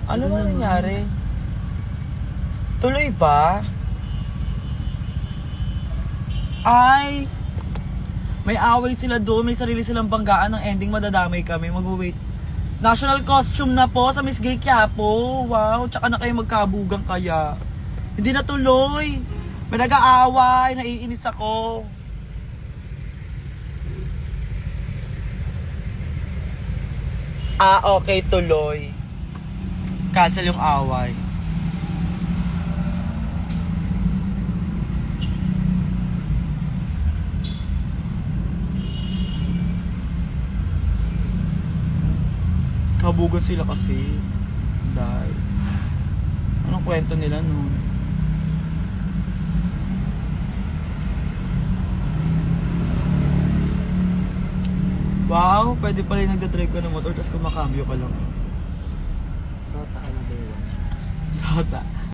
Ano ba nangyari? Tuloy ba? Ay! May away sila doon, may sarili silang banggaan ng ending madadamay kami. Mag-wait. National costume na po sa Miss Gay Quiapo. Wow, tsaka na kayo magkabugang kaya. Hindi na tuloy. May nag-aaway, naiinis ako. Okay, tuloy. Cancel yung away. Kabugan sila kasi. Dahil. Anong kwento nila nun? Wow, pwede pala yung nagdadrive ka ng motor tapos kumakambyo ka lang. Sota ka na din. Sota.